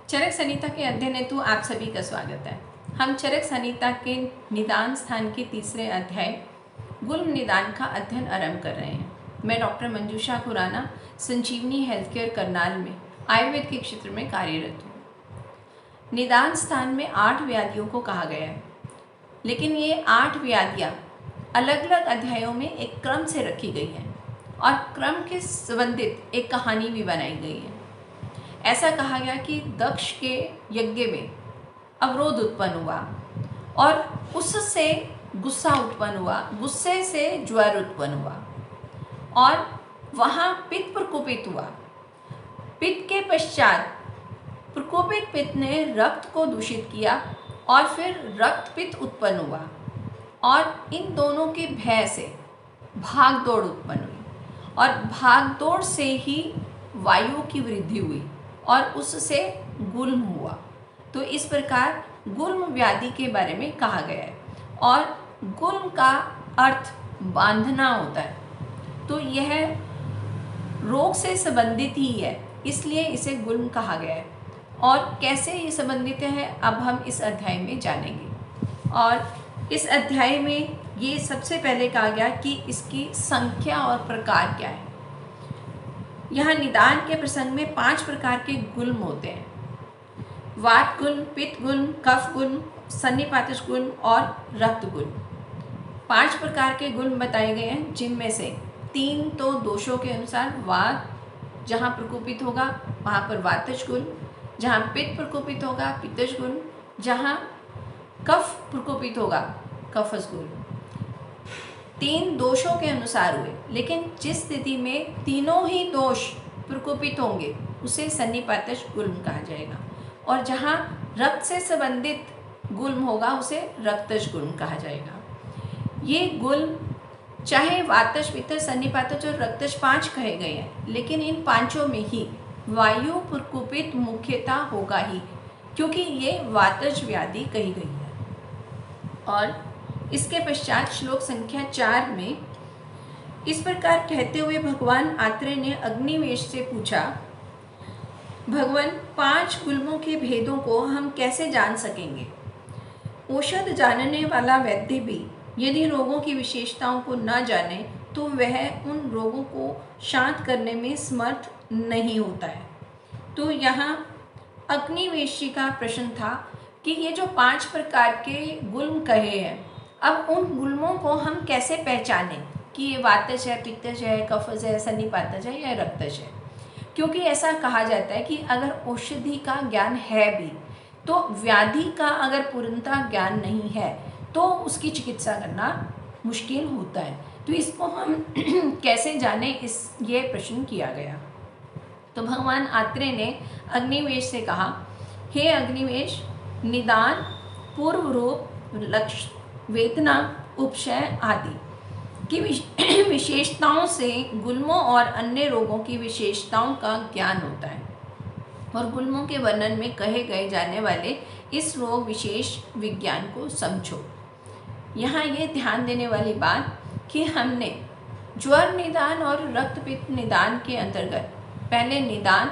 चरक संहिता के अध्ययन हेतु आप सभी का स्वागत है। हम चरक संहिता के निदान स्थान के तीसरे अध्याय गुल्म निदान का अध्ययन आरंभ कर रहे हैं। मैं डॉक्टर मंजूषा खुराना संजीवनी हेल्थ केयर करनाल में आयुर्वेद के क्षेत्र में कार्यरत हूँ। निदान स्थान में 8 व्याधियों को कहा गया है, लेकिन ये 8 व्याधियाँ अलग अलग अध्यायों में एक क्रम से रखी गई हैं और क्रम के संबंधित एक कहानी भी बनाई गई है। ऐसा कहा गया कि दक्ष के यज्ञ में अवरोध उत्पन्न हुआ और उससे गुस्सा उत्पन्न हुआ, गुस्से से ज्वर उत्पन्न हुआ और वहाँ पित्त प्रकोपित हुआ। पित्त के पश्चात प्रकोपित पित्त ने रक्त को दूषित किया और फिर रक्त पित्त उत्पन्न हुआ और इन दोनों के भय से भाग दौड़ उत्पन्न हुई और भाग दौड़ से ही वायु की वृद्धि हुई और उससे गुल्म हुआ। तो इस प्रकार गुल्म व्याधि के बारे में कहा गया है और गुल्म का अर्थ बांधना होता है, तो यह रोग से संबंधित ही है, इसलिए इसे गुल्म कहा गया है। और कैसे ये संबंधित है अब हम इस अध्याय में जानेंगे। और इस अध्याय में ये सबसे पहले कहा गया कि इसकी संख्या और प्रकार क्या है। यहाँ निदान के प्रसंग में 5 प्रकार के गुल्म होते हैं: वात गुल्म, पित्त गुल्म, कफ गुल्म, सन्निपातज गुल्म और रक्त गुल्म। 5 प्रकार के गुल्म बताए गए हैं, जिनमें से 3 तो दोषों के अनुसार, वात जहाँ प्रकोपित होगा वहाँ पर वातज गुल्म, जहाँ पित्त प्रकोपित होगा पित्तज गुल्म, जहाँ कफ प्रकोपित होगा कफज गुल्म। 3 दोषों के अनुसार हुए, लेकिन जिस स्थिति में तीनों ही दोष प्रकोपित होंगे उसे सन्निपातज गुल्म कहा जाएगा और जहाँ रक्त से संबंधित गुल्म होगा उसे रक्तज गुल्म कहा जाएगा। ये गुल्म चाहे वातज, पित्तज, सन्निपातज और रक्तज 5 कहे गए हैं, लेकिन इन 5 में ही वायु प्रकोपित मुख्यतः होगा ही, क्योंकि ये वातज व्याधि कही गई है। और इसके पश्चात श्लोक संख्या 4 में इस प्रकार कहते हुए भगवान आत्रेय ने अग्निवेश से पूछा, भगवान 5 गुल्मों के भेदों को हम कैसे जान सकेंगे? औषध जानने वाला वैद्य भी यदि रोगों की विशेषताओं को न जाने तो वह उन रोगों को शांत करने में समर्थ नहीं होता है। तो यहाँ अग्निवेशी का प्रश्न था कि ये जो 5 प्रकार के गुल्म कहे हैं, अब उन गुल्मों को हम कैसे पहचानें कि ये वातज है, पित्तज है, कफज है, सन्निपातज है या रक्तज है। क्योंकि ऐसा कहा जाता है कि अगर औषधि का ज्ञान है भी तो व्याधि का अगर पूर्णतः ज्ञान नहीं है तो उसकी चिकित्सा करना मुश्किल होता है। तो इसको हम कैसे जाने, ये प्रश्न किया गया। तो भगवान आत्रेय ने अग्निवेश से कहा, हे अग्निवेश, निदान, पूर्व रूप, लक्ष्य, वेदना, उपशय आदि की विशेषताओं से गुल्मों और अन्य रोगों की विशेषताओं का ज्ञान होता है और गुल्मों के वर्णन में कहे गए जाने वाले इस रोग विशेष विज्ञान को समझो। यहाँ ये ध्यान देने वाली बात कि हमने ज्वर निदान और रक्तपित्त निदान के अंतर्गत पहले निदान,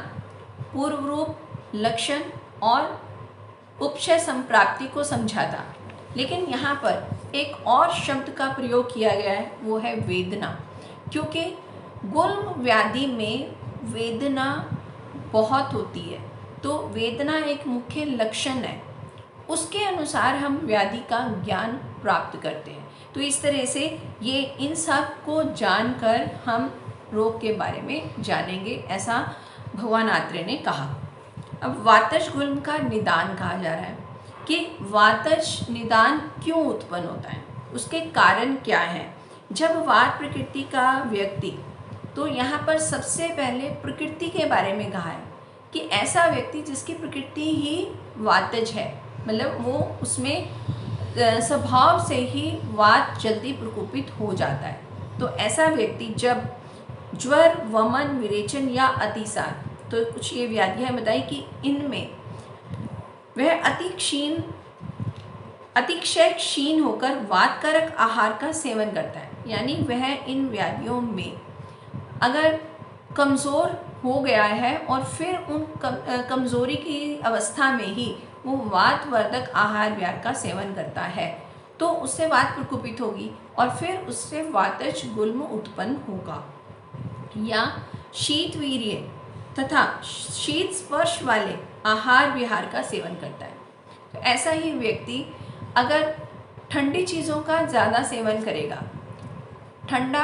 पूर्व रूप, लक्षण और उपशय संप्राप्ति को समझा था, लेकिन यहाँ पर एक और शब्द का प्रयोग किया गया है, वो है वेदना। क्योंकि गुल्म व्याधि में वेदना बहुत होती है, तो वेदना एक मुख्य लक्षण है, उसके अनुसार हम व्याधि का ज्ञान प्राप्त करते हैं। तो इस तरह से ये इन सब को जानकर हम रोग के बारे में जानेंगे, ऐसा भगवान आत्रेय ने कहा। अब वातज गुल्म का निदान कहा जा रहा है कि वातज निदान क्यों उत्पन्न होता है, उसके कारण क्या हैं। जब वात प्रकृति का व्यक्ति, तो यहाँ पर सबसे पहले प्रकृति के बारे में कहा है कि ऐसा व्यक्ति जिसकी प्रकृति ही वातज है, मतलब वो उसमें स्वभाव से ही वात जल्दी प्रकोपित हो जाता है। तो ऐसा व्यक्ति जब ज्वर, वमन, विरेचन या अतिसार, तो कुछ ये व्याधियाँ बताई कि इनमें वह अतिशय क्षीण होकर वातकारक आहार का सेवन करता है, यानी वह इन व्याधियों में अगर कमज़ोर हो गया है और फिर उन कमज़ोरी की अवस्था में ही वो वातवर्धक आहार विहार का सेवन करता है, तो उससे वात प्रकोपित होगी और फिर उससे वातज गुल्म उत्पन्न होगा। या शीतवीर्य तथा शीत स्पर्श वाले आहार विहार का सेवन करता है। तो ऐसा ही व्यक्ति अगर ठंडी चीज़ों का ज़्यादा सेवन करेगा, ठंडा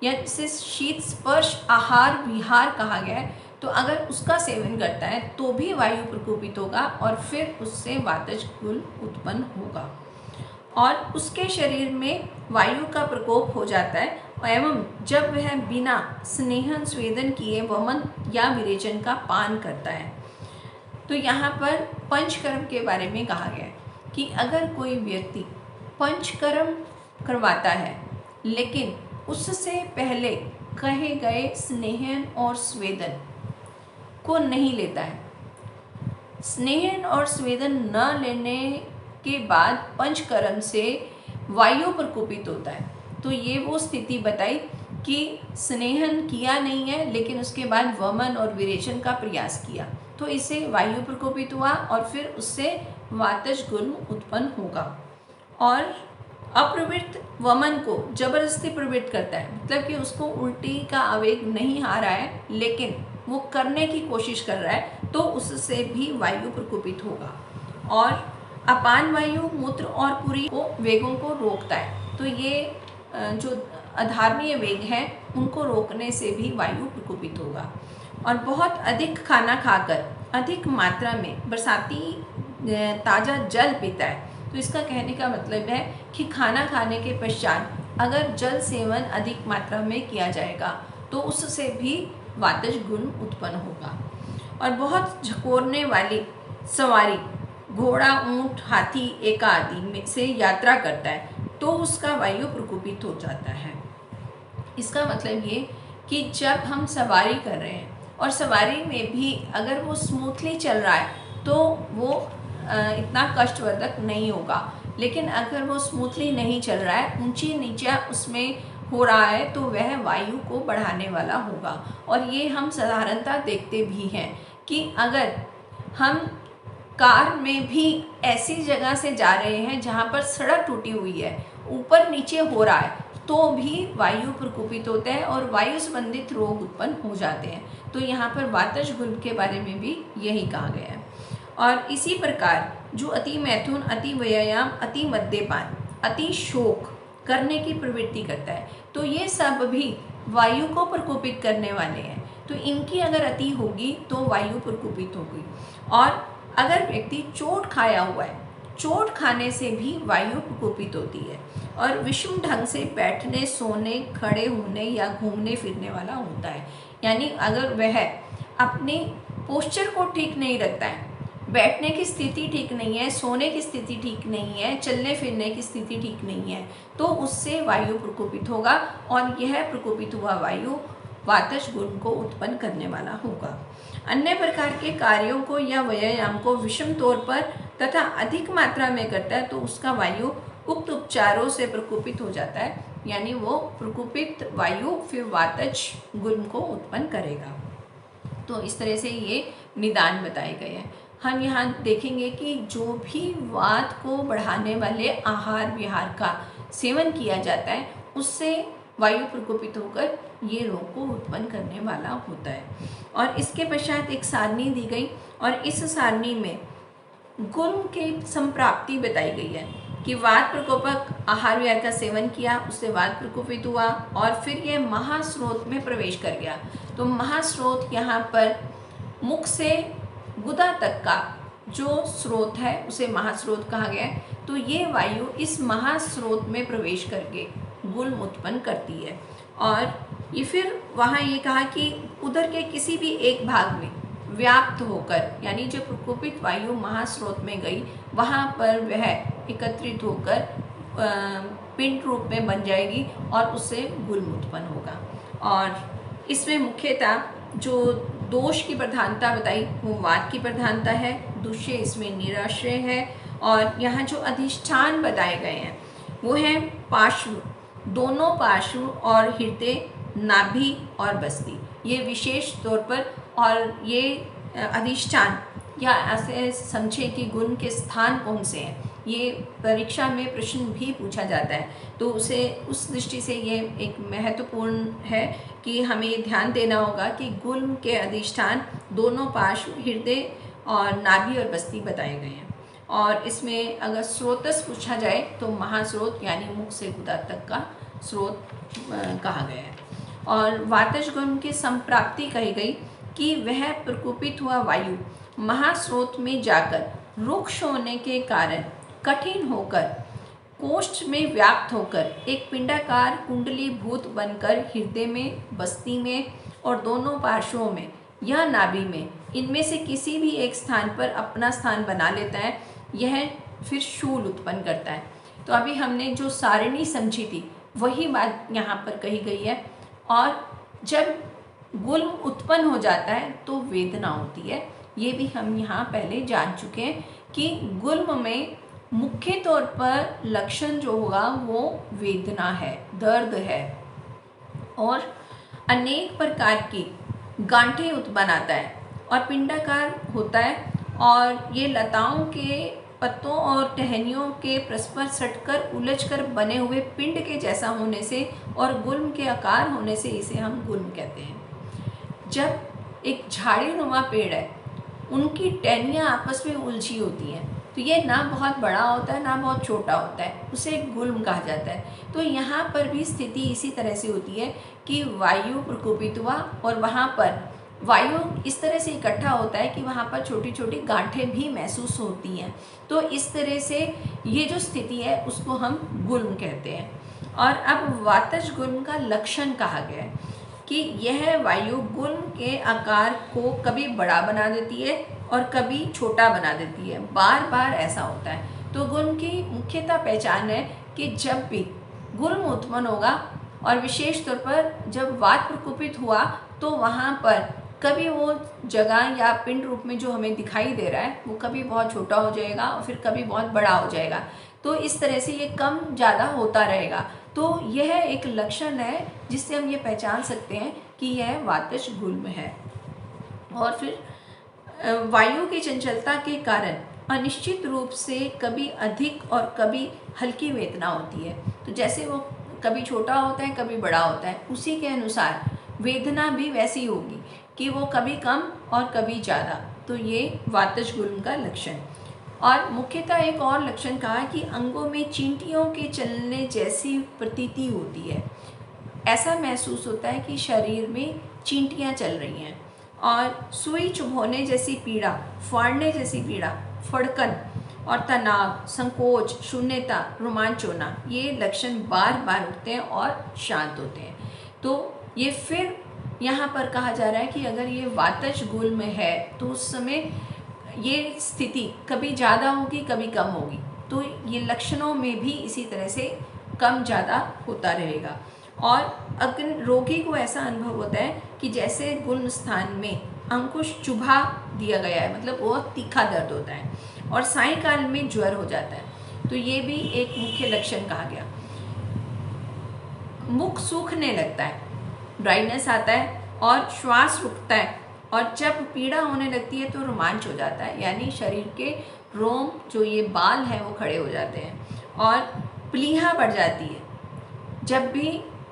या जिसे शीत स्पर्श आहार विहार कहा गया है, तो अगर उसका सेवन करता है तो भी वायु प्रकोपित होगा और फिर उससे वातज गुल्म उत्पन्न होगा और उसके शरीर में वायु का प्रकोप हो जाता है एवं जब वह बिना स्नेहन स्वेदन किए वमन या विरेचन का पान करता है। तो यहाँ पर पंचकर्म के बारे में कहा गया है कि अगर कोई व्यक्ति पंचकर्म करवाता है लेकिन उससे पहले कहे गए स्नेहन और स्वेदन को नहीं लेता है, स्नेहन और स्वेदन न लेने के बाद पंचकर्म से वायु प्रकोपित होता है, तो ये वो स्थिति बताई कि स्नेहन किया नहीं है लेकिन उसके बाद वमन और विरेचन का प्रयास किया, तो इससे वायु प्रकोपित हुआ और फिर उससे वातज गुल्म उत्पन्न होगा। और अप्रवृत्त वमन को जबरदस्ती प्रवृत्त करता है, मतलब कि उसको उल्टी का आवेग नहीं आ रहा है लेकिन वो करने की कोशिश कर रहा है, तो उससे भी वायु प्रकोपित होगा। और अपान वायु मूत्र और पुरी को वेगों को रोकता है, तो ये जो अधार्मीय वेग हैं उनको रोकने से भी वायु प्रकोपित होगा। और बहुत अधिक खाना खाकर अधिक मात्रा में बरसाती ताज़ा जल पीता है, तो इसका कहने का मतलब है कि खाना खाने के पश्चात अगर जल सेवन अधिक मात्रा में किया जाएगा तो उससे भी वातज गुल्म उत्पन्न होगा। और बहुत झकोरने वाली सवारी घोड़ा, ऊंट, हाथी, एका आदि में से यात्रा करता है तो उसका वायु प्रकोपित हो जाता है। इसका मतलब ये कि जब हम सवारी कर रहे हैं और सवारी में भी अगर वो स्मूथली चल रहा है तो वो इतना कष्टवर्धक नहीं होगा, लेकिन अगर वो स्मूथली नहीं चल रहा है, ऊंची नीचा उसमें हो रहा है, तो वह वायु को बढ़ाने वाला होगा। और ये हम साधारणतः देखते भी हैं कि अगर हम कार में भी ऐसी जगह से जा रहे हैं जहाँ पर सड़क टूटी हुई है, ऊपर नीचे हो रहा है, तो भी वायु प्रकोपित होता है और वायु संबंधित रोग उत्पन्न हो जाते हैं। तो यहाँ पर वातज गुल्म के बारे में भी यही कहा गया है। और इसी प्रकार जो अति मैथुन, अति व्यायाम, अति मद्यपान, अति शोक करने की प्रवृत्ति करता है, तो ये सब भी वायु को प्रकोपित करने वाले हैं। तो इनकी अगर अति होगी तो वायु प्रकोपित होगी। और अगर व्यक्ति चोट खाया हुआ है, चोट खाने से भी वायु प्रकोपित होती है। और विषम ढंग से बैठने, सोने, खड़े होने या घूमने फिरने वाला होता है, यानी अगर वह अपने पोस्चर को ठीक नहीं रखता है, बैठने की स्थिति ठीक नहीं है, सोने की स्थिति ठीक नहीं है, चलने फिरने की स्थिति ठीक नहीं है, तो उससे वायु प्रकोपित होगा और यह प्रकोपित हुआ वायु वातज गुल्म को उत्पन्न करने वाला होगा। अन्य प्रकार के कार्यों को या व्यायाम को विषम तौर पर तथा अधिक मात्रा में करता है तो उसका वायु उक्त उपचारों से प्रकोपित हो जाता है, यानी वो प्रकोपित वायु फिर वातज गुल्म को उत्पन्न करेगा। तो इस तरह से ये निदान बताए गए हैं। हम यहाँ देखेंगे कि जो भी वात को बढ़ाने वाले आहार विहार का सेवन किया जाता है उससे वायु प्रकोपित होकर ये रोग को उत्पन्न करने वाला होता है। और इसके पश्चात एक सारणी दी गई और इस सारणी में गुल्म के संप्राप्ति बताई गई है कि वात प्रकोपक आहार विहार का सेवन किया, उससे वात प्रकोपित हुआ और फिर यह महास्रोत में प्रवेश कर गया। तो महास्रोत यहाँ पर मुख से गुदा तक का जो स्रोत है उसे महास्रोत कहा गया है। तो ये वायु इस महास्रोत में प्रवेश करके गुल्म उत्पन्न करती है। और ये फिर वहाँ ये कहा कि उधर के किसी भी एक भाग में व्याप्त होकर, यानी जो प्रकोपित वायु महास्रोत में गई वहाँ पर वह एकत्रित होकर पिंड रूप में बन जाएगी और उससे गुल्म उत्पन्न होगा। और इसमें मुख्यतः जो दोष की प्रधानता बताई वो वात की प्रधानता है, दुष्य इसमें निराश्रय है। और यहाँ जो अधिष्ठान बताए गए हैं वो हैं पार्श्व, दोनों पार्श्व और हृदय, नाभि और बस्ती। ये विशेष तौर पर, और ये अधिष्ठान या ऐसे समझे कि गुल्म के स्थान कौन से हैं, ये परीक्षा में प्रश्न भी पूछा जाता है। तो उसे उस दृष्टि से ये एक महत्वपूर्ण है कि हमें ध्यान देना होगा कि गुल्म के अधिष्ठान दोनों पार्श्व हृदय और नाभि और बस्ती बताए गए हैं। और इसमें अगर स्रोतस पूछा जाए तो महास्रोत यानी मुख से गुदा तक का स्रोत कहा गया है। और वातज गुल्म की संप्राप्ति कही गई कि वह प्रकोपित हुआ वायु महास्रोत में जाकर रुक्ष होने के कारण कठिन होकर कोष्ठ में व्याप्त होकर एक पिंडाकार कुंडली भूत बनकर हृदय में, बस्ती में और दोनों पार्श्वों में या नाभि में, इनमें से किसी भी एक स्थान पर अपना स्थान बना लेता है। यह फिर शूल उत्पन्न करता है। तो अभी हमने जो सारणी समझी थी वही बात यहाँ पर कही गई है। और जब गुल्म उत्पन्न हो जाता है तो वेदना होती है। ये भी हम यहाँ पहले जान चुके हैं कि गुल्म में मुख्य तौर पर लक्षण जो होगा वो वेदना है, दर्द है, और अनेक प्रकार की गांठें उत्पन्न आता है और पिंडाकार होता है। और ये लताओं के पत्तों और टहनियों के परस्पर सटकर उलझकर बने हुए पिंड के जैसा होने से और गुल्म के आकार होने से इसे हम गुल्म कहते हैं। जब एक झाड़ीनुमा पेड़ है, उनकी टहनियाँ आपस में उलझी होती हैं, तो ये ना बहुत बड़ा होता है ना बहुत छोटा होता है, उसे गुल्म कहा जाता है। तो यहाँ पर भी स्थिति इसी तरह से होती है कि वायु प्रकोपित हुआ और वहाँ पर वायु इस तरह से इकट्ठा होता है कि वहाँ पर छोटी छोटी गांठें भी महसूस होती हैं। तो इस तरह से ये जो स्थिति है उसको हम गुल्म कहते हैं। और अब वातज गुल्म का लक्षण कहा गया है कि यह वायु गुल्म के आकार को कभी बड़ा बना देती है और कभी छोटा बना देती है, बार बार ऐसा होता है। तो गुल्म की मुख्यतः पहचान है कि जब भी गुल्म उत्पन्न होगा और विशेष तौर पर जब वात प्रकोपित हुआ तो वहाँ पर कभी वो जगह या पिंड रूप में जो हमें दिखाई दे रहा है वो कभी बहुत छोटा हो जाएगा और फिर कभी बहुत बड़ा हो जाएगा। तो इस तरह से ये कम ज़्यादा होता रहेगा। तो यह एक लक्षण है जिससे हम ये पहचान सकते हैं कि यह वातज गुल्म है। और फिर वायु की चंचलता के कारण अनिश्चित रूप से कभी अधिक और कभी हल्की वेदना होती है। तो जैसे वो कभी छोटा होता है कभी बड़ा होता है, उसी के अनुसार वेदना भी वैसी होगी कि वो कभी कम और कभी ज़्यादा। तो ये वातज गुल्म का लक्षण। और मुख्यतः एक और लक्षण कहा कि अंगों में चींटियों के चलने जैसी प्रतीति होती है। ऐसा महसूस होता है कि शरीर में चींटियाँ चल रही हैं। और सुई चुभोने जैसी पीड़ा, फाड़ने जैसी पीड़ा, फड़कन और तनाव, संकोच, शून्यता, रोमांच होना, ये लक्षण बार बार उठते हैं और शांत होते हैं। तो ये फिर यहाँ पर कहा जा रहा है कि अगर ये वातज गुल्म है तो उस समय ये स्थिति कभी ज़्यादा होगी कभी कम होगी। तो ये लक्षणों में भी इसी तरह से कम ज़्यादा होता रहेगा। और अगर रोगी को ऐसा अनुभव होता है कि जैसे गुल्म स्थान में अंकुश चुभा दिया गया है, मतलब बहुत तीखा दर्द होता है और सायंकाल में ज्वर हो जाता है। तो ये भी एक मुख्य लक्षण कहा गया। मुख सूखने लगता है, ड्राइनेस आता है और श्वास रुकता है। और जब पीड़ा होने लगती है तो रोमांच हो जाता है, यानी शरीर के रोम जो ये बाल हैं वो खड़े हो जाते हैं और प्लीहा बढ़ जाती है। जब भी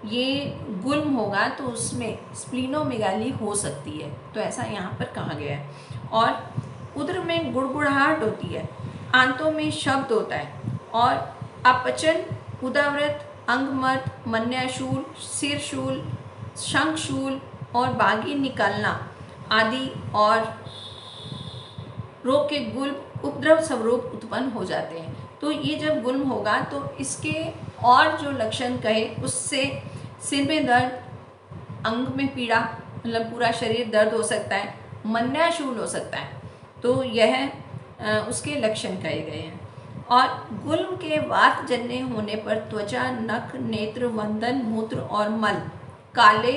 ये गुल्म होगा तो उसमें स्प्लीनोमेगाली हो सकती है। तो ऐसा यहाँ पर कहा गया है। और उदर में गुड़गुड़ाहट होती है, आंतों में शब्द होता है और अपचन, उदाव्रत, अंगमर्द, मन्याशूल, सिरशूल, शंखशूल और बागी निकलना आदि और रोग के गुल्म उपद्रव स्वरूप उत्पन्न हो जाते हैं। तो ये जब गुल्म होगा तो इसके और जो लक्षण कहे उससे सिर में दर्द, अंग में पीड़ा, मतलब पूरा शरीर दर्द हो सकता है, मन्याशूल हो सकता है। तो यह उसके लक्षण कहे गए हैं। और गुल्म के वात जन्य होने पर त्वचा, नख, नेत्र, वंदन, मूत्र और मल काले,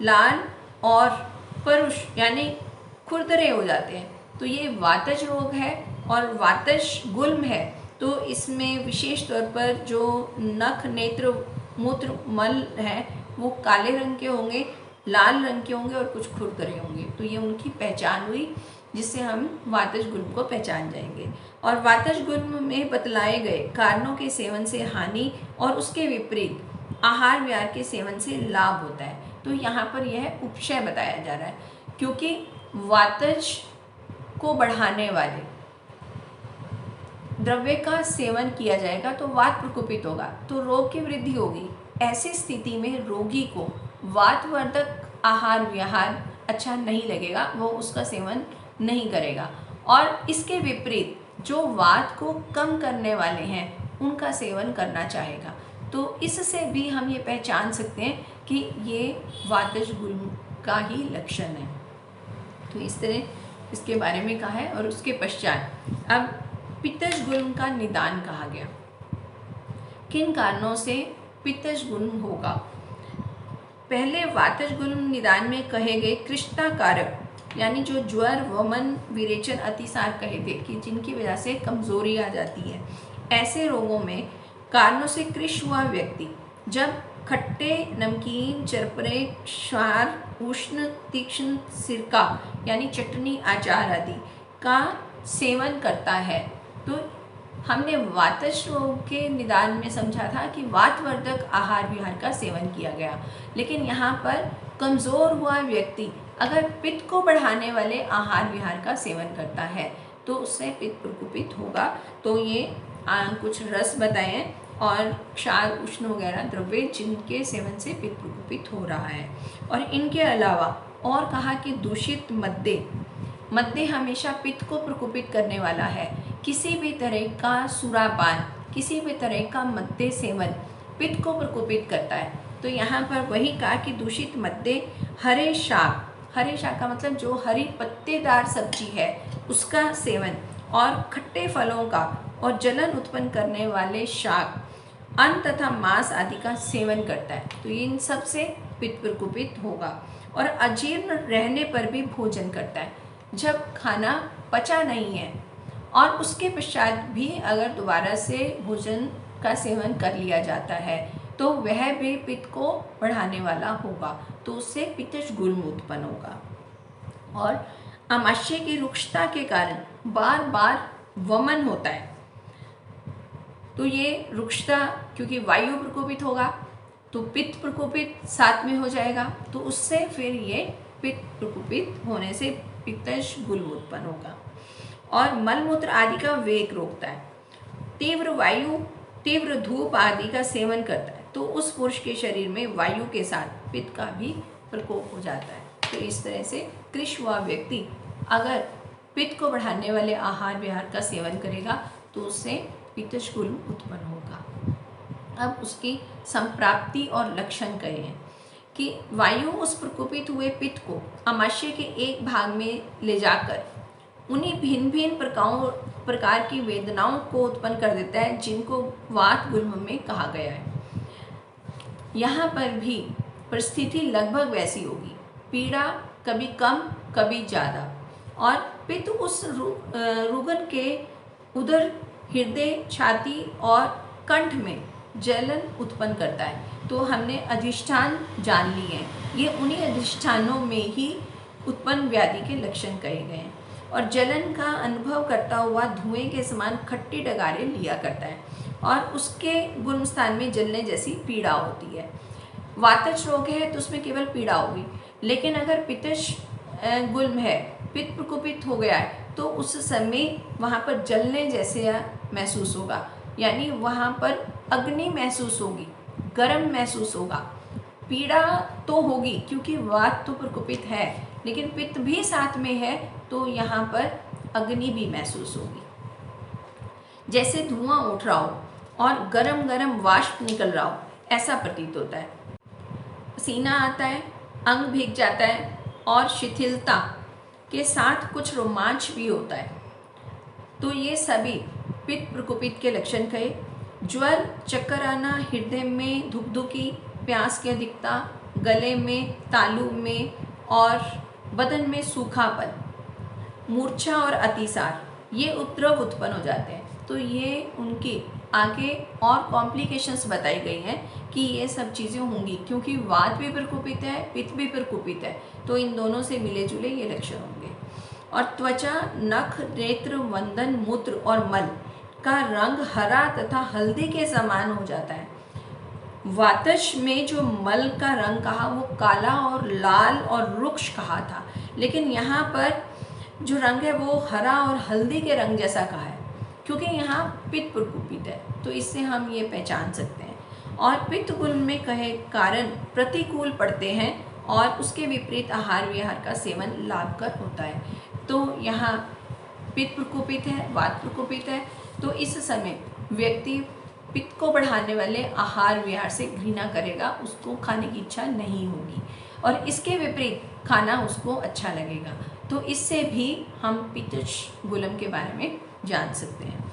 लाल और परुष यानी खुरदरे हो जाते हैं। तो ये वातज रोग है और वातज गुल्म है। तो इसमें विशेष तौर पर जो नख, नेत्र, मूत्र, मल है वो काले रंग के होंगे लाल रंग के होंगे और कुछ खुरदरे होंगे। तो ये उनकी पहचान हुई, जिससे हम वातज गुल्म को पहचान जाएंगे। और वातज गुल्म में बतलाए गए कारणों के सेवन से हानि और उसके विपरीत आहार विहार के सेवन से लाभ होता है। तो यहाँ पर यह उपशय बताया जा रहा है, क्योंकि वातज को बढ़ाने वाले द्रव्य का सेवन किया जाएगा तो वात प्रकोपित होगा, तो रोग की वृद्धि होगी। ऐसी स्थिति में रोगी को वातवर्धक आहार विहार अच्छा नहीं लगेगा, वो उसका सेवन नहीं करेगा। और इसके विपरीत जो वात को कम करने वाले हैं उनका सेवन करना चाहेगा। तो इससे भी हम ये पहचान सकते हैं कि ये वातज गुल्म का ही लक्षण है। तो इस तरह इसके बारे में कहा है। और उसके पश्चात अब पित्तज गुल्म का निदान कहा गया। किन कारणों से पित्तज गुल्म होगा? पहले वातज गुल्म निदान में कहे गए कृष्णा कारक, यानी जो ज्वर, वमन, विरेचन, अतिसार कहे थे कि जिनकी वजह से कमजोरी आ जाती है, ऐसे रोगों में कारणों से कृश हुआ व्यक्ति जब खट्टे, नमकीन, चरपरे, क्षार, उष्ण, तीक्ष्ण, सिरका यानी चटनी, अचार आदि का सेवन करता है, तो हमने वातज रोग के निदान में समझा था कि वातवर्धक आहार विहार का सेवन किया गया। लेकिन यहाँ पर कमज़ोर हुआ व्यक्ति अगर पित्त को बढ़ाने वाले आहार विहार का सेवन करता है तो उससे पित्त प्रकोपित होगा। तो ये कुछ रस बताए हैं और क्षार, उष्ण वगैरह द्रव्य जिनके सेवन से पित्त प्रकोपित हो रहा है। और इनके अलावा और कहा कि दूषित मद्य हमेशा पित्त को प्रकोपित करने वाला है। किसी भी तरह का सुरापान, किसी भी तरह का मद्य सेवन पित्त को प्रकोपित करता है। तो यहाँ पर वही कहा कि दूषित मद्य, हरे शाक का मतलब जो हरी पत्तेदार सब्जी है उसका सेवन, और खट्टे फलों का और जलन उत्पन्न करने वाले शाक, अन्न तथा मांस आदि का सेवन करता है। तो इन सब से पित्त प्रकोपित होगा। और अजीर्ण रहने पर भी भोजन करता है। जब खाना पचा नहीं है और उसके पश्चात भी अगर दोबारा से भोजन का सेवन कर लिया जाता है तो वह भी पित्त को बढ़ाने वाला होगा, तो उससे पित्तज गुल्म उत्पन्न होगा। और आमाशय की रुक्षता के कारण बार बार वमन होता है। तो ये रुक्षता, क्योंकि वायु प्रकोपित होगा तो पित्त प्रकोपित साथ में हो जाएगा, तो उससे फिर ये पित्त प्रकोपित होने से पित्तज गुल्म उत्पन्न होगा। और मलमूत्र आदि का वेग रोकता है। तीव्र वायु, तीव्र धूप आदि का सेवन करता है तो उस पुरुष के शरीर में वायु के साथ पित्त का भी प्रकोप हो जाता है। तो इस तरह से कृश हुआ व्यक्ति अगर पित्त को बढ़ाने वाले आहार विहार का सेवन करेगा तो उससे पित्तज गुल्म उत्पन्न होगा। अब उसकी संप्राप्ति और लक्षण कहे हैं कि वायु उस प्रकोपित हुए पित्त को आमाशय के एक भाग में ले जाकर उन्हीं भिन्न भिन्न प्रकार की वेदनाओं को उत्पन्न कर देता है जिनको वात गुल्म में कहा गया है। यहाँ पर भी परिस्थिति लगभग वैसी होगी, पीड़ा कभी कम कभी ज़्यादा। और पित्त उस रुगन के उदर, हृदय, छाती और कंठ में जलन उत्पन्न करता है। तो हमने अधिष्ठान जान लिए हैं, ये उन्हीं अधिष्ठानों में ही उत्पन्न व्याधि के लक्षण कहे गए हैं। और जलन का अनुभव करता हुआ धुएं के समान खट्टी डगारे लिया करता है और उसके गुल्म स्थान में जलने जैसी पीड़ा होती है। वातज रोग है तो उसमें केवल पीड़ा होगी, लेकिन अगर पित्तज गुल्म है, पित्त प्रकोपित हो गया है, तो उस समय वहाँ पर जलने जैसे महसूस होगा, यानी वहाँ पर अग्नि महसूस होगी, गर्म महसूस होगा। पीड़ा तो होगी क्योंकि वात तो प्रकोपित है, लेकिन पित्त भी साथ में है तो यहाँ पर अग्नि भी महसूस होगी। जैसे धुआं उठ रहा हो और गरम गरम वाष्प निकल रहा हो, ऐसा प्रतीत होता है। पसीना आता है, अंग भीग जाता है और शिथिलता के साथ कुछ रोमांच भी होता है। तो ये सभी पित्त प्रकोपित के लक्षण कहे। ज्वर, चक्कर आना, हृदय में धुकधुकी, प्यास की अधिकता, गले में, तालू में और बदन में सूखापन, मूर्छा और अतिसार, ये उपद्रव उत्पन्न हो जाते हैं। तो ये उनकी आगे और कॉम्प्लिकेशंस बताई गई हैं कि ये सब चीज़ें होंगी, क्योंकि वात भी प्रकोपित है, पित्त भी प्रकोपित है, तो इन दोनों से मिले जुले ये लक्षण होंगे। और त्वचा, नख, नेत्र, वंदन, मूत्र और मल का रंग हरा तथा हल्दी के समान हो जाता है। वातज में जो मल का रंग कहा वो काला और लाल और रुक्ष कहा था, लेकिन यहाँ पर जो रंग है वो हरा और हल्दी के रंग जैसा कहा है, क्योंकि यहाँ पित्त प्रकोपित है, तो इससे हम ये पहचान सकते हैं। और पित्त गुल्म में कहे कारण प्रतिकूल पड़ते हैं और उसके विपरीत आहार विहार का सेवन लाभकर होता है। तो यहाँ पित्त प्रकोपित है, वात प्रकोपित है, तो इस समय व्यक्ति पित्त को बढ़ाने वाले आहार विहार से घृणा करेगा, उसको खाने की इच्छा नहीं होगी, और इसके विपरीत खाना उसको अच्छा लगेगा। तो इससे भी हम पित्त गुल्म के बारे में जान सकते हैं।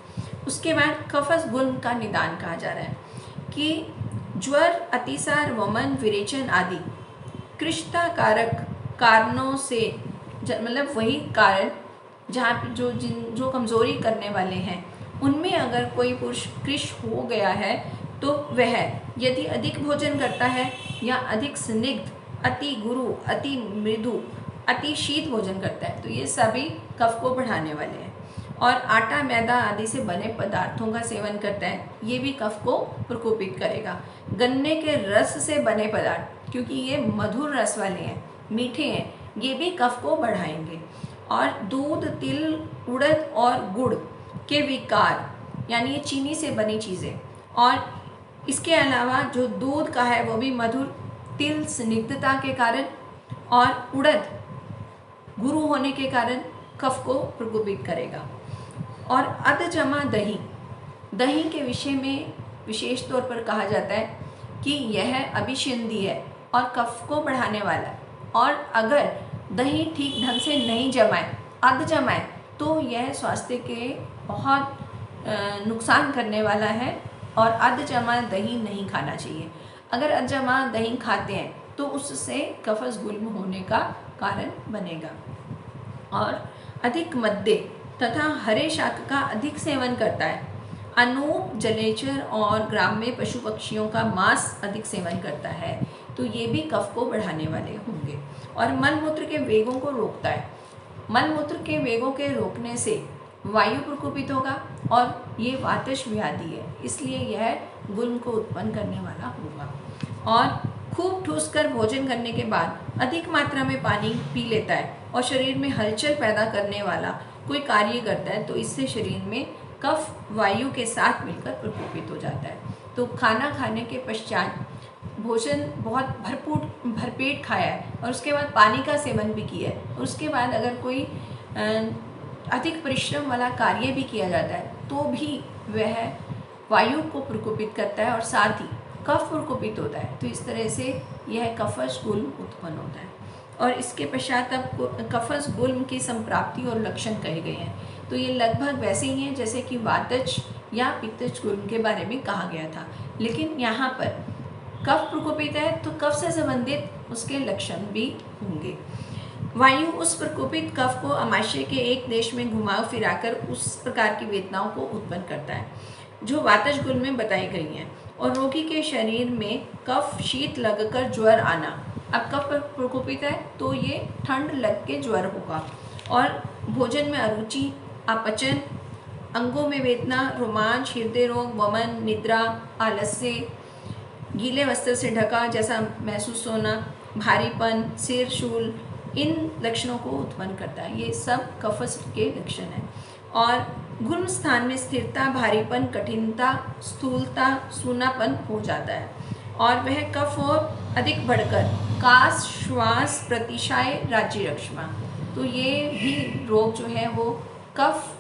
उसके बाद कफस गुल्म का निदान कहा जा रहा है कि ज्वर, अतिसार, वमन, विरेचन आदि कृष्णता कारक कारणों से, मतलब वही कारण जहाँ पे जो कमज़ोरी करने वाले हैं उनमें अगर कोई पुरुष कृश हो गया है तो वह यदि अधिक भोजन करता है या अधिक स्निग्ध, अति गुरु, अति मृदु, अति शीत भोजन करता है, तो ये सभी कफ को बढ़ाने वाले हैं। और आटा, मैदा आदि से बने पदार्थों का सेवन करता है, ये भी कफ को प्रकोपित करेगा। गन्ने के रस से बने पदार्थ, क्योंकि ये मधुर रस वाले हैं, मीठे हैं, ये भी कफ को बढ़ाएंगे। और दूध, तिल, उड़द और गुड़ के विकार, यानी ये चीनी से बनी चीज़ें, और इसके अलावा जो दूध का है वो भी मधुर, तिल स्निग्धता के कारण और उड़द गुरु होने के कारण कफ को प्रकोपित करेगा। और अधजमा दही, दही के विषय में विशेष तौर पर कहा जाता है कि यह अभिसंधि है और कफ को बढ़ाने वाला है, और अगर दही ठीक ढंग से नहीं जमाए, अध जमाए, तो यह स्वास्थ्य के बहुत नुकसान करने वाला है, और अध जमा दही नहीं खाना चाहिए। अगर अध जमा दही खाते हैं तो उससे कफस गुल्म होने का कारण बनेगा। और अधिक मद्दे तथा हरे शाक का अधिक सेवन करता है। अनूप, जलेचर और ग्राम्य पशु पक्षियों का मांस अधिक सेवन करता है, तो ये भी कफ को बढ़ाने वाले होंगे। और मलमूत्र के वेगों को रोकता है। मलमूत्र के वेगों के रोकने से वायु प्रकोपित होगा, और ये वातज व्याधि है, इसलिए यह गुल्म को उत्पन्न करने वाला होगा। और खूब ठूस कर भोजन करने के बाद अधिक मात्रा में पानी पी लेता है और शरीर में हलचल पैदा करने वाला कोई कार्य करता है, तो इससे शरीर में कफ वायु के साथ मिलकर प्रकोपित हो जाता है। तो खाना खाने के पश्चात भोजन बहुत भरपेट खाया है और उसके बाद पानी का सेवन भी किया है, और उसके बाद अगर कोई अधिक परिश्रम वाला कार्य भी किया जाता है, तो भी वह वायु को प्रकोपित करता है और साथ ही कफ प्रकोपित होता है। तो इस तरह से यह कफस गुल्म उत्पन्न होता है। और इसके पश्चात अब कफस गुल्म की संप्राप्ति और लक्षण कहे गए हैं। तो ये लगभग वैसे ही हैं जैसे कि वातज या पित्तज गुल्म के बारे में कहा गया था, लेकिन यहाँ पर कफ प्रकोपित है तो कफ से संबंधित उसके लक्षण भी होंगे। वायु उस प्रकोपित कफ को आमाशय के एक देश में घुमाव फिराकर उस प्रकार की वेदनाओं को उत्पन्न करता है जो वातज गुल्म में बताई गई हैं। और रोगी के शरीर में कफ शीत लगकर ज्वर आना, अब कफ प्रकोपित है तो ये ठंड लग के ज्वर होगा। और भोजन में अरुचि, अपचन, अंगों में वेदना, रोमांच, हृदय रोग, वमन, निद्रा, आलस्य, गीले वस्त्र से ढका जैसा महसूस होना, भारीपन, सिर, शूल, इन लक्षणों को उत्पन्न करता है। ये सब कफस के लक्षण हैं। और गुल्म स्थान में स्थिरता, भारीपन, कठिनता, स्थूलता, सूनापन हो जाता है, और वह कफ और अधिक बढ़कर कास, श्वास, प्रतिशाय, राज्य रक्षमा, तो ये भी रोग जो है वो कफ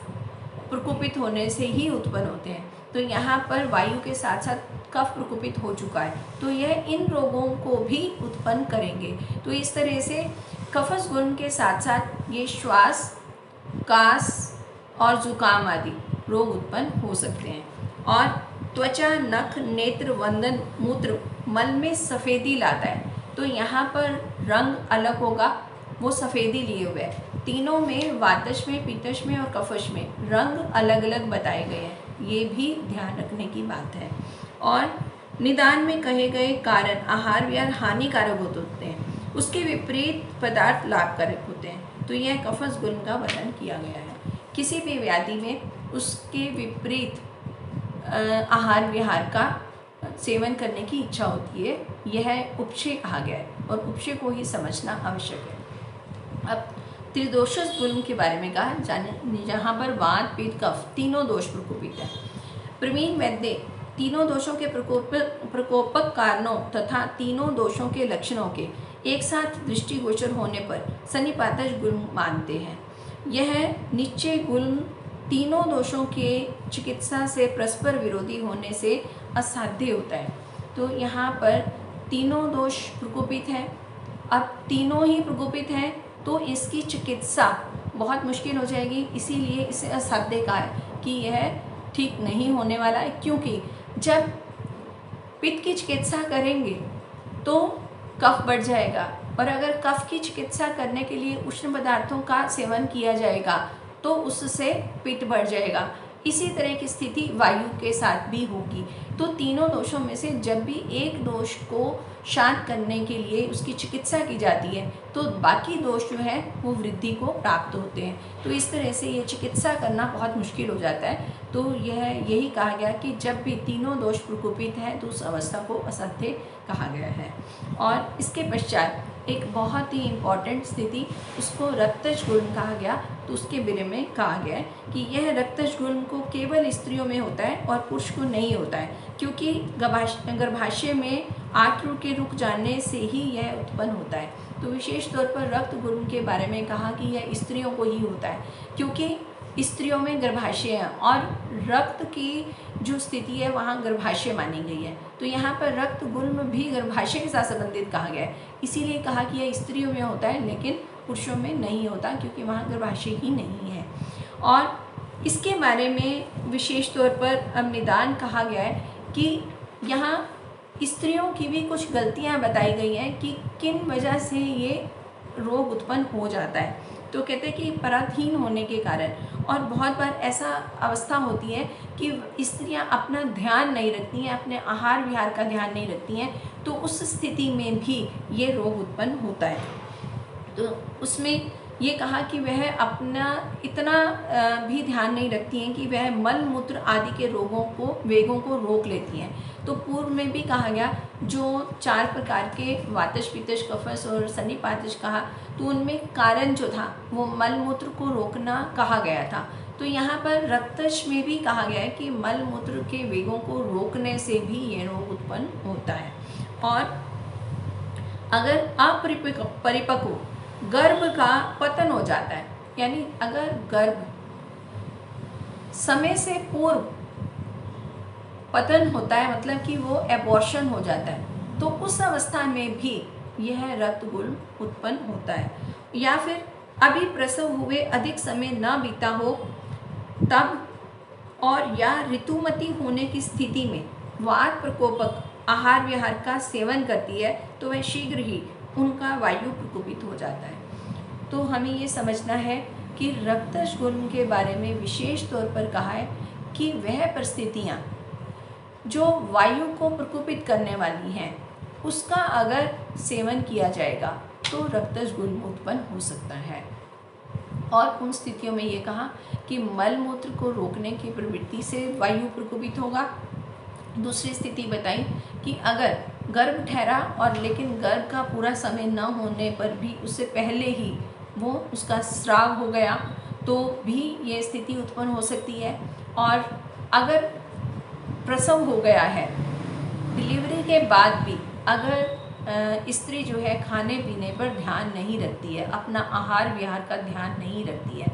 प्रकोपित होने से ही उत्पन्न होते हैं। तो यहाँ पर वायु के साथ साथ कफ प्रकोपित हो चुका है, तो यह इन रोगों को भी उत्पन्न करेंगे। तो इस तरह से कफस गुल्म के साथ साथ ये श्वास, कास और जुकाम आदि रोग उत्पन्न हो सकते हैं। और त्वचा, नख, नेत्र, वंदन, मूत्र, मल में सफ़ेदी लाता है, तो यहाँ पर रंग अलग होगा, वो सफ़ेदी लिए हुए है। तीनों में, वातज में, पित्तज में और कफश में रंग अलग अलग बताए गए हैं। ये भी ध्यान रखने की बात है। और निदान में कहे गए कारण आहार विहार हानिकारक होते हैं, उसके विपरीत पदार्थ लाभकारक होते हैं। तो यह कफस गुल्म का वर्णन किया गया है। किसी भी व्याधि में उसके विपरीत आहार विहार का सेवन करने की इच्छा होती है, यह उपक्षय कहा गया है और उपक्षय को ही समझना आवश्यक है। अब त्रिदोषस गुल्म के बारे में कहा, जहाँ पर वात पित्त कफ तीनों दोष प्रकोपित है। प्रवीण वैद्य तीनों दोषों के प्रकोपक कारणों तथा तीनों दोषों के लक्षणों के एक साथ दृष्टिगोचर होने पर सन्निपातज गुल्म मानते हैं। यह निश्चय गुल्म तीनों दोषों के चिकित्सा से परस्पर विरोधी होने से असाध्य होता है। तो यहाँ पर तीनों दोष प्रकोपित हैं। अब तीनों ही प्रकोपित हैं तो इसकी चिकित्सा बहुत मुश्किल हो जाएगी, इसीलिए इसे असाध्य कहा है कि यह ठीक नहीं होने वाला है। क्योंकि जब पित्त की चिकित्सा करेंगे तो कफ बढ़ जाएगा, और अगर कफ की चिकित्सा करने के लिए उष्ण पदार्थों का सेवन किया जाएगा तो उससे पित्त बढ़ जाएगा। इसी तरह की स्थिति वायु के साथ भी होगी। तो तीनों दोषों में से जब भी एक दोष को शांत करने के लिए उसकी चिकित्सा की जाती है तो बाकी दोष जो है वो वृद्धि को प्राप्त होते हैं। तो इस तरह से ये चिकित्सा करना बहुत मुश्किल हो जाता है। तो यही कहा गया कि जब भी तीनों दोष प्रकोपित हैं तो उस अवस्था को असाध्य कहा गया है। और इसके पश्चात एक बहुत ही इम्पॉर्टेंट स्थिति, उसको रक्तज गुल्म कहा गया। तो उसके बारे में कहा गया है कि यह रक्तज गुल्म को केवल स्त्रियों में होता है और पुरुष को नहीं होता है, क्योंकि गर्भाशय में आंत्र के रुक जाने से ही यह उत्पन्न होता है। तो विशेष तौर पर रक्त गुल्म के बारे में कहा कि यह स्त्रियों को ही होता है, क्योंकि स्त्रियों में गर्भाशय है और रक्त की जो स्थिति है वहाँ गर्भाशय मानी गई है। तो यहाँ पर रक्त गुल्म भी गर्भाशय के साथ संबंधित कहा गया है, इसीलिए कहा कि यह स्त्रियों में होता है लेकिन पुरुषों में नहीं होता, क्योंकि वहाँ गर्भाशय ही नहीं है। और इसके बारे में विशेष तौर पर अब निदान कहा गया है कि यहाँ स्त्रियों की भी कुछ गलतियाँ बताई गई हैं कि किन वजह से ये रोग उत्पन्न हो जाता है। तो कहते हैं कि पराधीन होने के कारण, और बहुत बार ऐसा अवस्था होती है कि स्त्रियां अपना ध्यान नहीं रखती हैं, अपने आहार विहार का ध्यान नहीं रखती हैं, तो उस स्थिति में भी ये रोग उत्पन्न होता है। तो उसमें ये कहा कि वह अपना इतना भी ध्यान नहीं रखती हैं कि वह मल मूत्र आदि के वेगों को रोक लेती हैं। तो पूर्व में भी कहा गया जो 4 प्रकार के वातज पित्तज कफस और सन्निपातज कहा, तो उनमें कारण जो था वो मल मूत्र को रोकना कहा गया था। तो यहाँ पर रक्तज में भी कहा गया है कि मल मूत्र के वेगों को रोकने से भी ये रोग उत्पन्न होता है। और अगर अपरिपक्व गर्भ का पतन हो जाता है, यानी अगर गर्भ समय से पूर्व पतन होता है, मतलब कि वो एबॉर्शन हो जाता है, तो उस अवस्था में भी यह रक्त गुल्म उत्पन्न होता है। या फिर अभी प्रसव हुए अधिक समय न बीता हो तब, और या ऋतुमती होने की स्थिति में वात प्रकोपक आहार विहार का सेवन करती है तो वह शीघ्र ही उनका वायु प्रकोपित हो जाता है। तो हमें ये समझना है कि रक्तज गुल्म के बारे में विशेष तौर पर कहा है कि वह परिस्थितियाँ जो वायु को प्रकोपित करने वाली हैं उसका अगर सेवन किया जाएगा तो रक्तज गुल्म उत्पन्न हो सकता है। और उन स्थितियों में ये कहा कि मल मूत्र को रोकने की प्रवृत्ति से वायु प्रकोपित होगा। दूसरी स्थिति बताई कि अगर गर्भ ठहरा और लेकिन गर्भ का पूरा समय न होने पर भी उससे पहले ही वो उसका स्राव हो गया तो भी ये स्थिति उत्पन्न हो सकती है। और अगर प्रसव हो गया है, डिलीवरी के बाद भी अगर स्त्री जो है खाने पीने पर ध्यान नहीं रखती है, अपना आहार विहार का ध्यान नहीं रखती है,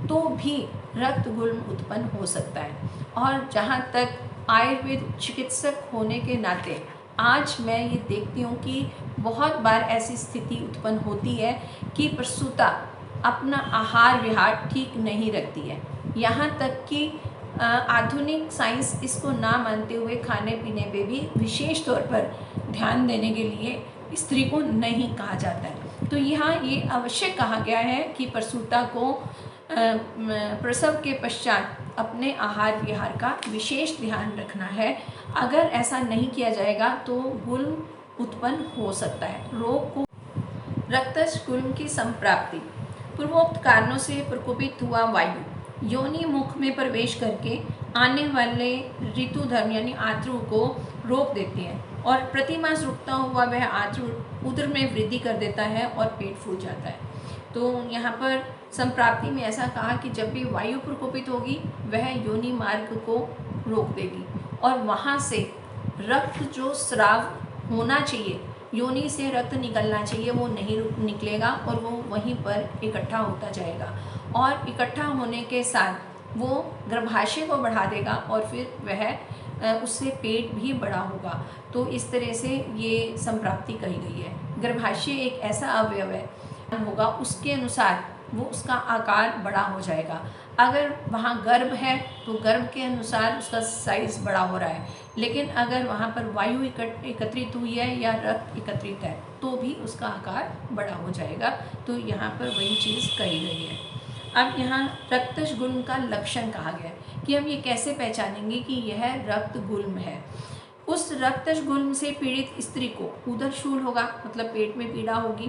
तो भी रक्त गुल्म उत्पन्न हो सकता है। और जहाँ तक आयुर्वेद चिकित्सक होने के नाते आज मैं ये देखती हूँ कि बहुत बार ऐसी स्थिति उत्पन्न होती है कि प्रसूता अपना आहार विहार ठीक नहीं रखती है। यहाँ तक कि आधुनिक साइंस इसको ना मानते हुए खाने पीने पे भी विशेष तौर पर ध्यान देने के लिए स्त्री को नहीं कहा जाता है। तो यहाँ ये अवश्य कहा गया है कि प्रसूता को प्रसव के पश्चात अपने आहार विहार का विशेष ध्यान रखना है। अगर ऐसा नहीं किया जाएगा तो गुल्म उत्पन्न हो सकता है। रोग को रक्तज गुल्म की संप्राप्ति। पूर्वोक्त कारणों से प्रकोपित हुआ वायु योनि मुख में प्रवेश करके आने वाले ऋतुधर्म यानी आद्र को रोक देती है और प्रतिमास रुकता हुआ वह आद्र उदर में वृद्धि कर देता है और पेट फूल जाता है। तो यहाँ पर संप्राप्ति में ऐसा कहा कि जब भी वायु प्रकोपित होगी वह योनि मार्ग को रोक देगी और वहाँ से रक्त जो स्राव होना चाहिए, योनि से रक्त निकलना चाहिए, वो नहीं निकलेगा और वो वहीं पर इकट्ठा होता जाएगा और इकट्ठा होने के साथ वो गर्भाशय को बढ़ा देगा और फिर वह उससे पेट भी बड़ा होगा। तो इस तरह से ये संप्राप्ति कही गई है। गर्भाशय एक ऐसा अवयव है होगा, उसके अनुसार वो उसका आकार बड़ा हो जाएगा। अगर वहाँ गर्भ है तो गर्भ के अनुसार उसका साइज़ बड़ा हो रहा है, लेकिन अगर वहाँ पर वायु एकत्रित हुई है या रक्त एकत्रित है तो भी उसका आकार बड़ा हो जाएगा। तो यहाँ पर वही चीज़ कही गई है। अब यहाँ रक्तज गुल्म का लक्षण कहा गया है कि हम ये कैसे पहचानेंगे कि यह रक्त गुल्म है। उस रक्तज गुल्म से पीड़ित स्त्री को उदर शूल होगा, मतलब पेट में पीड़ा होगी,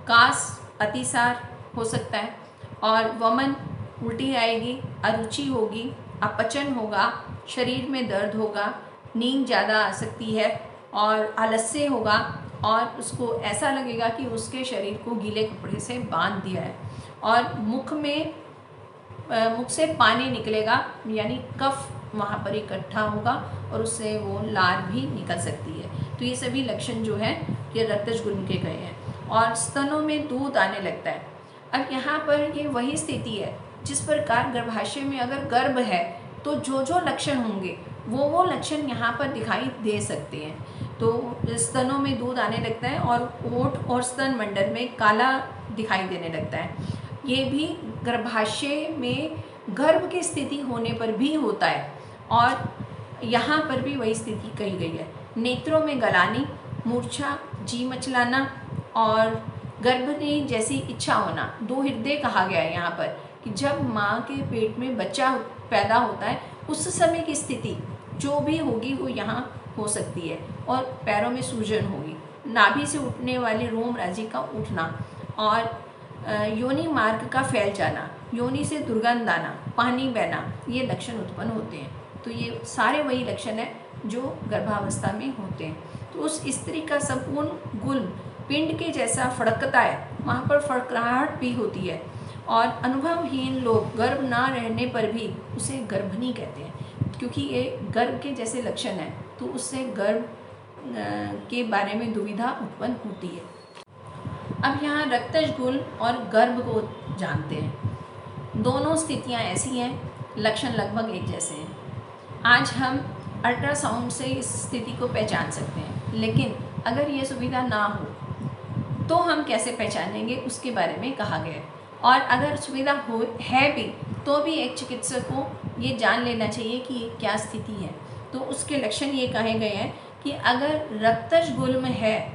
कास अतिसार हो सकता है और वमन उल्टी आएगी, अरुचि होगी, अपचन होगा, शरीर में दर्द होगा, नींद ज़्यादा आ सकती है और आलस्य होगा और उसको ऐसा लगेगा कि उसके शरीर को गीले कपड़े से बांध दिया है और मुख से पानी निकलेगा, यानी कफ वहाँ पर इकट्ठा होगा और उससे वो लार भी निकल सकती है। तो ये सभी लक्षण जो है ये रक्तज गुल्म के गए हैं। और स्तनों में दूध आने लगता है। अब यहाँ पर ये वही स्थिति है जिस प्रकार गर्भाशय में अगर गर्भ है तो जो जो लक्षण होंगे वो लक्षण यहाँ पर दिखाई दे सकते हैं। तो स्तनों में दूध आने लगता है और ओठ और स्तन मंडल में काला दिखाई देने लगता है। ये भी गर्भाशय में गर्भ की स्थिति होने पर भी होता है और यहाँ पर भी वही स्थिति कही गई है। नेत्रों में गलानी, मूर्छा, जी मचलाना और गर्भनी जैसी इच्छा होना। दो हृदय कहा गया है यहाँ पर कि जब माँ के पेट में बच्चा पैदा होता है उस समय की स्थिति जो भी होगी वो यहाँ हो सकती है और पैरों में सूजन होगी, नाभि से उठने वाली रोम राजी का उठना और योनि मार्ग का फैल जाना, योनि से दुर्गंध आना, पानी बहना, ये लक्षण उत्पन्न होते हैं। तो ये सारे वही लक्षण हैं जो गर्भावस्था में होते हैं। तो उस स्त्री का संपूर्ण गुल्म पिंड के जैसा फड़कता है, वहाँ पर फड़कराहट भी होती है और अनुभवहीन लोग गर्भ ना रहने पर भी उसे गर्भनी कहते हैं क्योंकि ये गर्भ के जैसे लक्षण हैं। तो उससे गर्भ के बारे में दुविधा उत्पन्न होती है। अब यहाँ रक्तज गुल्म और गर्भ को जानते हैं। दोनों स्थितियाँ ऐसी हैं, लक्षण लगभग एक जैसे हैं। आज हम अल्ट्रासाउंड से इस स्थिति को पहचान सकते हैं, लेकिन अगर ये सुविधा ना हो तो हम कैसे पहचानेंगे उसके बारे में कहा गया है। और अगर सुविधा हो है भी तो भी एक चिकित्सक को ये जान लेना चाहिए कि ये क्या स्थिति है। तो उसके लक्षण ये कहे गए हैं कि अगर रक्तज गुल्म है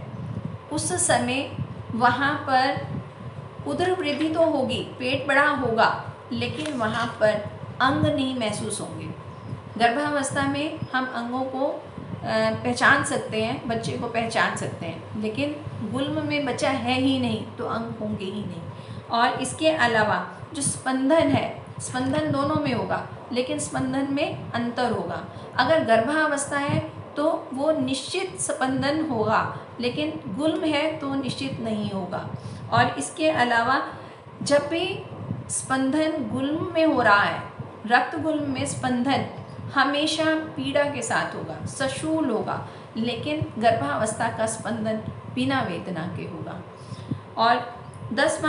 उस समय वहाँ पर उदर वृद्धि तो होगी, पेट बड़ा होगा, लेकिन वहाँ पर अंग नहीं महसूस होंगे। गर्भावस्था में हम अंगों को पहचान सकते हैं, बच्चे को पहचान सकते हैं, लेकिन गुल्म में बच्चा है ही नहीं तो अंग होंगे ही नहीं। और इसके अलावा जो स्पंदन है, स्पंदन दोनों में होगा, लेकिन स्पंदन में अंतर होगा। अगर गर्भावस्था है तो वो निश्चित स्पंदन होगा, लेकिन गुल्म है तो निश्चित नहीं होगा। और इसके अलावा जब भी स्पंदन गुल्म में हो रहा है, रक्त गुल्म में स्पंदन हमेशा पीड़ा के साथ होगा, सशूल होगा, लेकिन गर्भावस्था का स्पंदन बिना वेदना के होगा। और 10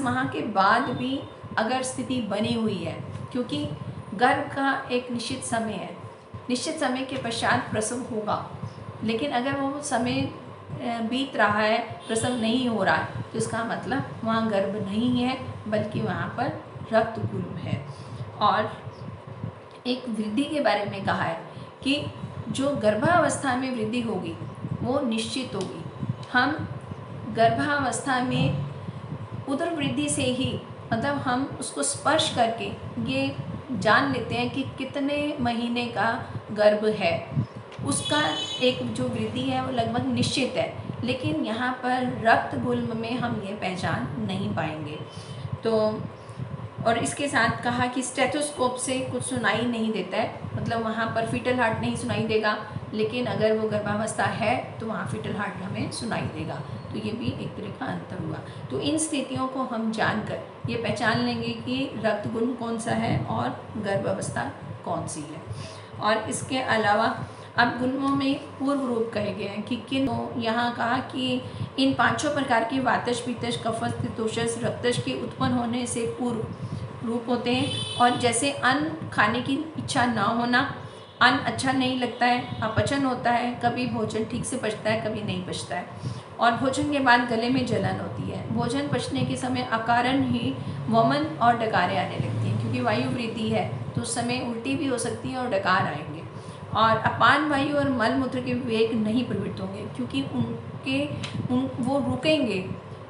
माह के बाद भी अगर स्थिति बनी हुई है, क्योंकि गर्भ का एक निश्चित समय है, निश्चित समय के पश्चात प्रसव होगा, लेकिन अगर वो समय बीत रहा है, प्रसव नहीं हो रहा है, तो इसका मतलब वहाँ गर्भ नहीं है, बल्कि वहाँ पर रक्त गुल्म है। और एक वृद्धि के बारे में कहा है कि जो गर्भावस्था में वृद्धि होगी वो निश्चित होगी। हम गर्भावस्था में उदर वृद्धि से ही मतलब हम उसको स्पर्श करके ये जान लेते हैं कि कितने महीने का गर्भ है। उसका एक जो वृद्धि है वो लगभग निश्चित है, लेकिन यहाँ पर रक्त गुल्म में हम ये पहचान नहीं पाएंगे। तो और इसके साथ कहा कि स्टेथोस्कोप से कुछ सुनाई नहीं देता है, मतलब वहाँ पर फीटल हार्ट नहीं सुनाई देगा, लेकिन अगर वो गर्भावस्था है तो वहाँ फीटल हार्ट हमें सुनाई देगा। तो ये भी एक तरह का अंतर हुआ। तो इन स्थितियों को हम जानकर ये पहचान लेंगे कि रक्त गुल्म कौन सा है और गर्भावस्था कौन सी है। और इसके अलावा अब गुल्मों में पूर्व रूप कहे गए हैं कि किन, तो यहाँ कहा कि इन पांचों प्रकार के वातज, पित्तज, कफज, पित्तोषज, रक्तज के उत्पन्न होने से पूर्व रूप होते हैं। और जैसे अन्न खाने की इच्छा ना होना, अन्न अच्छा नहीं लगता है, अपचन होता है, कभी भोजन ठीक से पचता है, कभी नहीं पचता है, और भोजन के बाद गले में जलन होती है। भोजन पचने के समय अकारण ही वमन और डकारें आने लगती हैं, क्योंकि वायु वृद्धि है तो उस समय उल्टी भी हो सकती है और डकार आएंगे। और अपान वायु और मल मूत्र के वेग नहीं प्रवृत्त होंगे, क्योंकि वो रुकेंगे।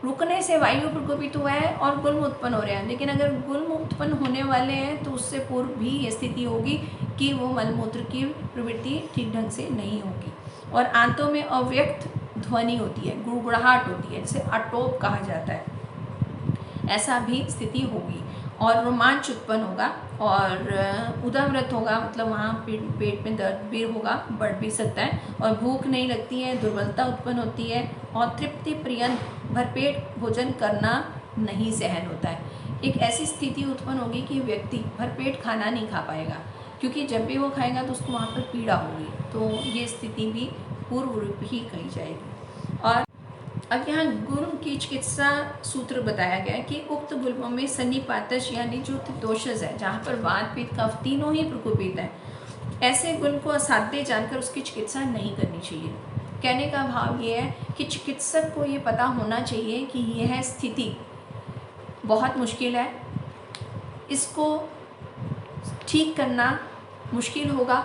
रुकने से वायु प्रकोपित हुआ है और गुल्म उत्पन्न हो रहे हैं, लेकिन अगर गुल्म उत्पन्न होने वाले हैं तो उससे पूर्व भी ये स्थिति होगी कि वो मलमूत्र की प्रवृत्ति ठीक ढंग से नहीं होगी। और आंतों में अव्यक्त ध्वनि होती है, गुड़गुड़ाहट होती है, जिसे अटोप कहा जाता है, ऐसा भी स्थिति होगी। और रोमांच उत्पन्न होगा और उदरव्रत होगा, मतलब वहाँ पेट में दर्द भी होगा, बढ़ भी सकता है, और भूख नहीं लगती है, दुर्बलता उत्पन्न होती है, और तृप्ति प्रियन भरपेट भोजन करना नहीं सहन होता है। एक ऐसी स्थिति उत्पन्न होगी कि व्यक्ति भरपेट खाना नहीं खा पाएगा, क्योंकि जब भी वो खाएगा तो उसको वहाँ पर पीड़ा होगी। तो ये स्थिति भी पूर्व रूप ही कही जाएगी। और अब यहाँ गुल्म की चिकित्सा सूत्र बताया गया है कि उक्त गुल्मों में सन्निपातज यानी जो दोषज है, जहाँ पर वात पित्त कफ तीनों ही प्रकोपित हैं, ऐसे गुल्म को असाध्य जानकर उसकी चिकित्सा नहीं करनी चाहिए। कहने का भाव ये है कि चिकित्सक को ये पता होना चाहिए कि यह स्थिति बहुत मुश्किल है, इसको ठीक करना मुश्किल होगा।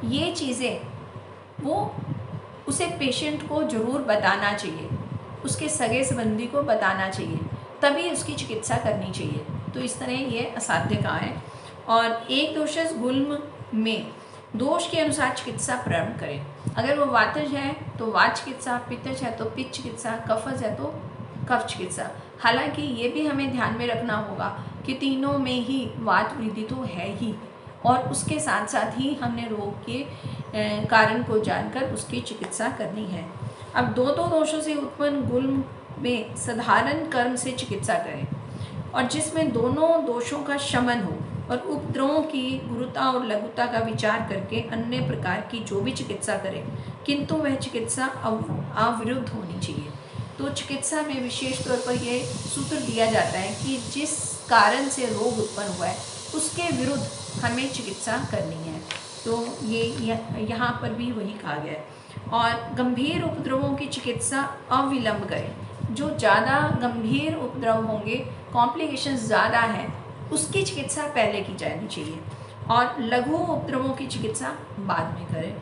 ये चीज़ें वो उसे पेशेंट को ज़रूर बताना चाहिए, उसके सगे संबंधी को बताना चाहिए, तभी उसकी चिकित्सा करनी चाहिए। तो इस तरह ये असाध्य का है। और एक दोषज गुल्म में दोष के अनुसार चिकित्सा प्रारंभ करें। अगर वो वातज है तो वात चिकित्सा, पित्तज है तो पित्त चिकित्सा, कफज है तो कफ चिकित्सा। हालांकि ये भी हमें ध्यान में रखना होगा कि तीनों में ही वात वृद्धि तो है ही, और उसके साथ साथ ही हमने रोग के कारण को जानकर उसकी चिकित्सा करनी है। अब दो दोषों से उत्पन्न गुल्म में साधारण कर्म से चिकित्सा करें, और जिसमें दोनों दोषों का शमन हो, और उपद्रवों की गुरुता और लघुता का विचार करके अन्य प्रकार की जो भी चिकित्सा करें, किंतु वह चिकित्सा अविरुद्ध होनी चाहिए। तो चिकित्सा में विशेष तौर पर यह सूत्र दिया जाता है कि जिस कारण से रोग उत्पन्न हुआ है उसके विरुद्ध हमें चिकित्सा करनी है। तो ये यहाँ पर भी वही कहा गया है। और गंभीर उपद्रवों की चिकित्सा अविलंब करें। जो ज़्यादा गंभीर उपद्रव होंगे, कॉम्प्लिकेशंस ज़्यादा हैं, उसकी चिकित्सा पहले की जानी चाहिए, और लघु उपद्रवों की चिकित्सा बाद में करें।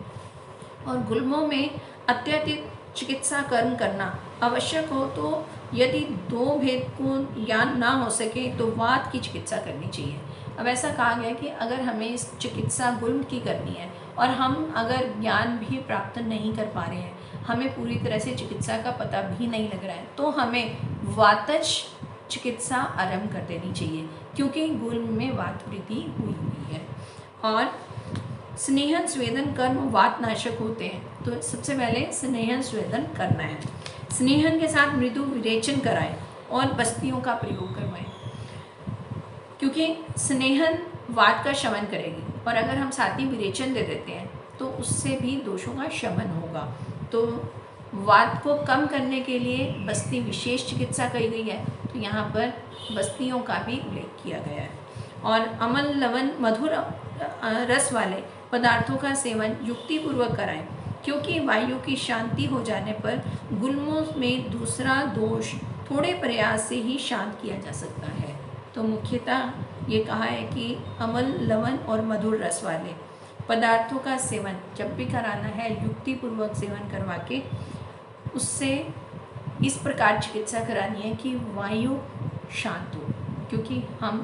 और गुल्मों में अत्यधिक चिकित्सा कर्म करना आवश्यक हो तो यदि दो भेद को ज्ञान ना हो सके तो वात की चिकित्सा करनी चाहिए। अब ऐसा कहा गया कि अगर हमें इस चिकित्सा गुल्म की करनी है और हम अगर ज्ञान भी प्राप्त नहीं कर पा रहे हैं, हमें पूरी तरह से चिकित्सा का पता भी नहीं लग रहा है, तो हमें वातज चिकित्सा आरंभ कर देनी चाहिए, क्योंकि गुल्म में वात वृद्धि हुई है। और स्नेहन स्वेदन कर्म वातनाशक होते हैं, तो सबसे पहले स्नेहन स्वेदन करना है। स्नेहन के साथ मृदु विरेचन कराएं और बस्तियों का प्रयोग करवाएं, क्योंकि स्नेहन वात का शमन करेगी, और अगर हम साथ ही विरेचन दे देते हैं तो उससे भी दोषों का शमन होगा। तो वात को कम करने के लिए बस्ती विशेष चिकित्सा कही गई है, तो यहाँ पर बस्तियों का भी उल्लेख किया गया है। और अमल लवण मधुर रस वाले पदार्थों का सेवन युक्तिपूर्वक कराएं, क्योंकि वायु की शांति हो जाने पर गुल्मों में दूसरा दोष थोड़े प्रयास से ही शांत किया जा सकता है। तो मुख्यतः ये कहा है कि अमल लवण और मधुर रस वाले पदार्थों का सेवन जब भी कराना है, युक्तिपूर्वक सेवन करवा के उससे इस प्रकार चिकित्सा करानी है कि वायु शांत हो, क्योंकि हम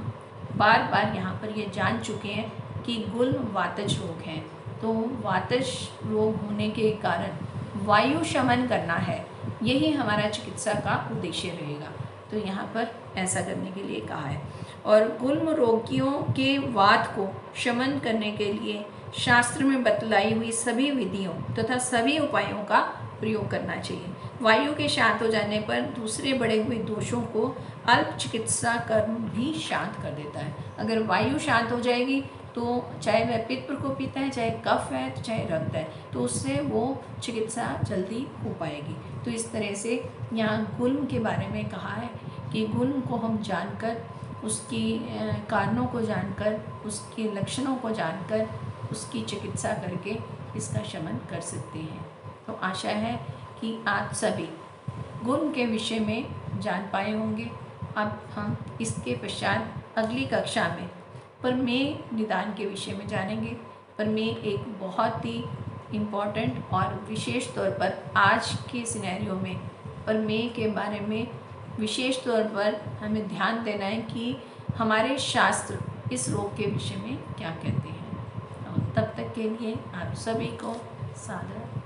बार बार यहाँ पर ये जान चुके हैं कि गुल्म वातज रोग है। तो वातज रोग होने के कारण वायु शमन करना है, यही हमारा चिकित्सा का उद्देश्य रहेगा। तो यहाँ पर ऐसा करने के लिए कहा है। और गुल्म रोगियों के वात को शमन करने के लिए शास्त्र में बतलाई हुई सभी विधियों तथा सभी उपायों का प्रयोग करना चाहिए। वायु के शांत हो जाने पर दूसरे बढ़े हुए दोषों को अल्प चिकित्सा कर्म भी शांत कर देता है। अगर वायु शांत हो जाएगी तो चाहे वह पित्त प्रकोपित है, चाहे कफ है, तो चाहे रक्त है, तो उससे वो चिकित्सा जल्दी हो पाएगी। तो इस तरह से यहाँ गुल्म के बारे में कहा है कि गुल्म को हम जानकर, उसकी कारणों को जानकर, उसके लक्षणों को जानकर उसकी चिकित्सा करके इसका शमन कर सकते हैं। तो आशा है कि आप सभी गुल्म के विषय में जान पाए होंगे। अब हम इसके पश्चात अगली कक्षा में प्रमेय निदान के विषय में जानेंगे। प्रमेय एक बहुत ही इम्पॉर्टेंट और विशेष तौर पर आज के सिनेरियो में प्रमेय के बारे में विशेष तौर पर हमें ध्यान देना है कि हमारे शास्त्र इस रोग के विषय में क्या कहते हैं। तब तक के लिए आप सभी को सादर